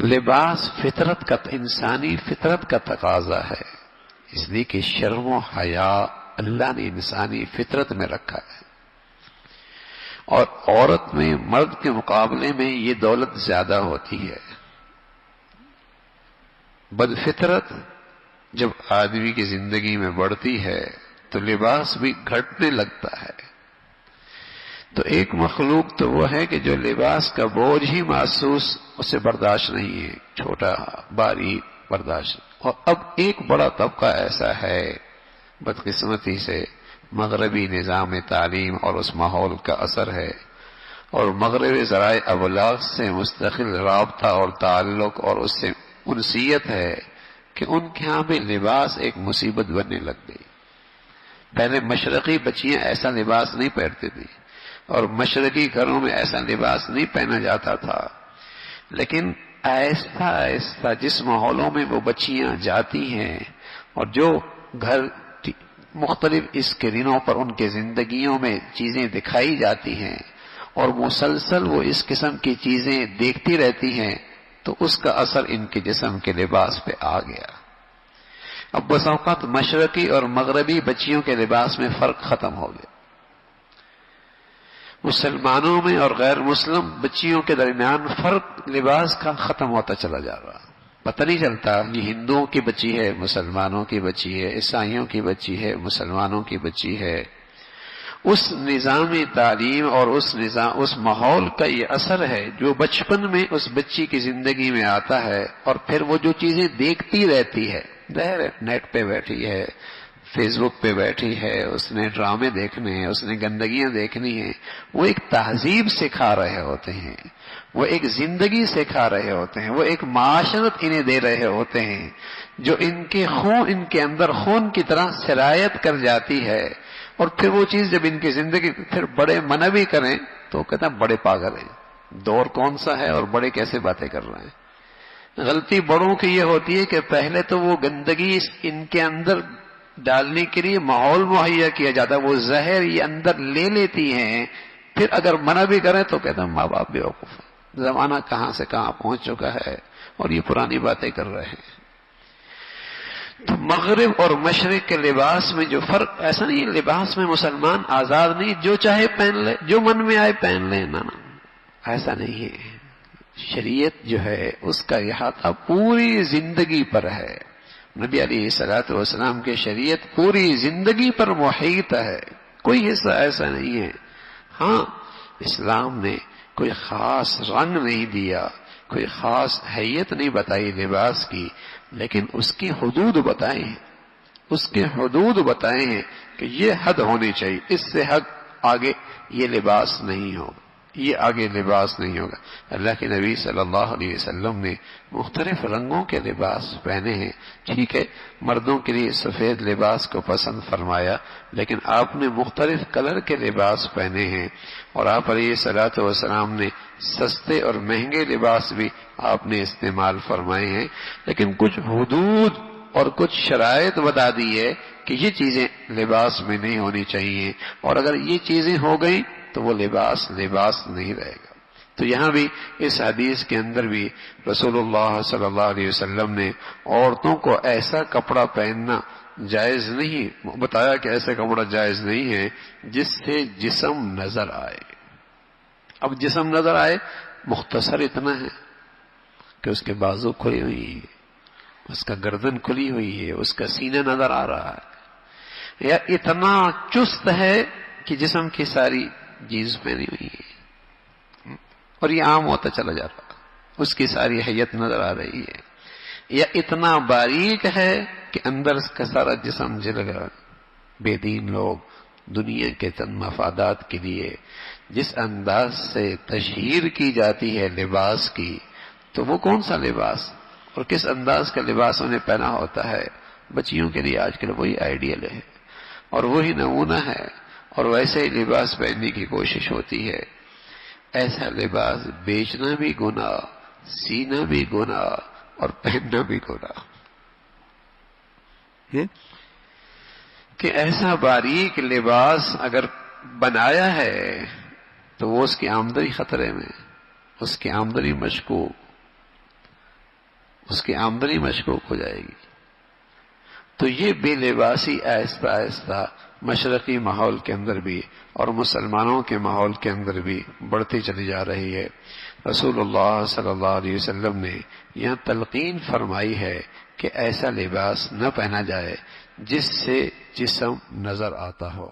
لباس فطرت کا، انسانی فطرت کا تقاضا ہے، اس لیے کہ شرم و حیا اللہ نے انسانی فطرت میں رکھا ہے، اور عورت میں مرد کے مقابلے میں یہ دولت زیادہ ہوتی ہے۔ بدفطرت جب آدمی کی زندگی میں بڑھتی ہے تو لباس بھی گھٹنے لگتا ہے۔ تو ایک مخلوق تو وہ ہے کہ جو لباس کا بوجھ ہی محسوس اسے برداشت نہیں ہے، چھوٹا باریک برداشت۔ اور اب ایک بڑا طبقہ ایسا ہے، بدقسمتی سے مغربی نظام تعلیم اور اس ماحول کا اثر ہے، اور مغربی ذرائع ابلاغ سے مستقل رابطہ اور تعلق اور اس سے انسیت ہے کہ ان کے ہاں بھی لباس ایک مصیبت بننے لگ گئی۔ پہلے مشرقی بچیاں ایسا لباس نہیں پہنتی تھی، اور مشرقی گھروں میں ایسا لباس نہیں پہنا جاتا تھا، لیکن آہستہ آہستہ جس ماحولوں میں وہ بچیاں جاتی ہیں اور جو گھر مختلف اسکرینوں پر ان کے زندگیوں میں چیزیں دکھائی جاتی ہیں اور مسلسل وہ اس قسم کی چیزیں دیکھتی رہتی ہیں، تو اس کا اثر ان کے جسم کے لباس پہ آ گیا۔ اب بس اوقات مشرقی اور مغربی بچیوں کے لباس میں فرق ختم ہو گیا، مسلمانوں میں اور غیر مسلم بچیوں کے درمیان فرق لباس کا ختم ہوتا چلا جا رہا، پتہ نہیں چلتا یہ ہندوؤں کی بچی ہے، مسلمانوں کی بچی ہے، عیسائیوں کی بچی ہے، مسلمانوں کی بچی ہے۔ اس نظام تعلیم اور اس ماحول کا یہ اثر ہے جو بچپن میں اس بچی کی زندگی میں آتا ہے، اور پھر وہ جو چیزیں دیکھتی رہتی ہے، ظاہر ہے نیٹ پہ بیٹھی ہے، فیس بک پہ بیٹھی ہے، اس نے ڈرامے دیکھنے ہیں، اس نے گندگیاں دیکھنی ہیں، وہ ایک تہذیب سکھا رہے ہوتے ہیں، وہ ایک زندگی سکھا رہے ہوتے ہیں، وہ ایک معاشرت انہیں دے رہے ہوتے ہیں جو ان کے اندر خون کی طرح سرایت کر جاتی ہے، اور پھر وہ چیز جب ان کی زندگی پھر بڑے منع بھی کریں تو کہتے ہیں بڑے پاگل ہیں، دور کون سا ہے اور بڑے کیسے باتیں کر رہے ہیں۔ غلطی بڑوں کی یہ ہوتی ہے کہ پہلے تو وہ گندگی ان کے اندر ڈالنے کے لیے ماحول مہیا کیا جاتا ہے، وہ زہر یہ اندر لے لیتی ہیں، پھر اگر منع بھی کریں تو کہتے ہیں ماں باپ بیوقوف ہیں، زمانہ کہاں سے کہاں پہنچ چکا ہے اور یہ پرانی باتیں کر رہے ہیں۔ تو مغرب اور مشرق کے لباس میں جو فرق، ایسا نہیں ہے لباس میں مسلمان آزاد نہیں، جو چاہے پہن لے، جو من میں آئے پہن لے، نہ ایسا نہیں ہے۔ شریعت جو ہے اس کا احاطہ پوری زندگی پر ہے، نبی علیہ الصلوۃ والسلام کے شریعت پوری زندگی پر محیط ہے، کوئی حصہ ایسا نہیں ہے۔ ہاں اسلام نے کوئی خاص رنگ نہیں دیا، کوئی خاص حیت نہیں بتائی لباس کی، لیکن اس کی حدود بتائے ہیں، اس کے حدود بتائے ہیں کہ یہ حد ہونی چاہیے، اس سے حد آگے یہ لباس نہیں ہوگا، یہ آگے لباس نہیں ہوگا۔ اللہ کے نبی صلی اللہ علیہ وسلم نے مختلف رنگوں کے لباس پہنے ہیں، ٹھیک ہے مردوں کے لیے سفید لباس کو پسند فرمایا، لیکن آپ نے مختلف کلر کے لباس پہنے ہیں، اور آپ علیہ الصلوۃ والسلام نے سستے اور مہنگے لباس بھی آپ نے استعمال فرمائے ہیں، لیکن کچھ حدود اور کچھ شرائط بتا دی ہے کہ یہ چیزیں لباس میں نہیں ہونی چاہیے، اور اگر یہ چیزیں ہو گئیں تو وہ لباس نہیں رہے گا۔ تو یہاں بھی اس حدیث کے اندر بھی رسول اللہ صلی اللہ علیہ وسلم نے عورتوں کو ایسا کپڑا پہننا جائز نہیں بتایا کہ ایسا کپڑا جائز نہیں ہے جس سے جسم نظر آئے۔ اب جسم نظر آئے مختصر اتنا ہے کہ اس کے بازو کھلی ہوئی ہے، اس کا گردن کھلی ہوئی ہے، اس کا سینہ نظر آ رہا ہے، یا اتنا چست ہے کہ جسم کی ساری جینز پہنی ہوئی ہے اور یہ عام ہوتا چلا جا رہا، اس کی ساری حیت نظر آ رہی ہے، یا اتنا باریک ہے کہ اندر اس کا سارا جسم جل گیا۔ بے دین لوگ دنیا کے چند مفادات کے لیے جس انداز سے تشہیر کی جاتی ہے لباس کی، تو وہ کون سا لباس اور کس انداز کا لباس انہیں پہنا ہوتا ہے، بچیوں کے لیے آج کل وہی آئیڈیل ہے اور وہی نمونہ ہے، اور ویسے ہی لباس پہننے کی کوشش ہوتی ہے۔ ایسا لباس بیچنا بھی گناہ، سینا بھی گناہ اور پہننا بھی گناہ، کہ ایسا باریک لباس اگر بنایا ہے تو وہ اس کی آمدنی خطرے میں، اس کی آمدنی مشکوک، اس کی آمدنی مشکوک ہو جائے گی۔ تو یہ بے لباسی آہستہ آہستہ مشرقی ماحول کے اندر بھی اور مسلمانوں کے ماحول کے اندر بھی بڑھتی چلی جا رہی ہے۔ رسول اللہ صلی اللہ علیہ وسلم نے یہاں تلقین فرمائی ہے کہ ایسا لباس نہ پہنا جائے جس سے جسم نظر آتا ہو۔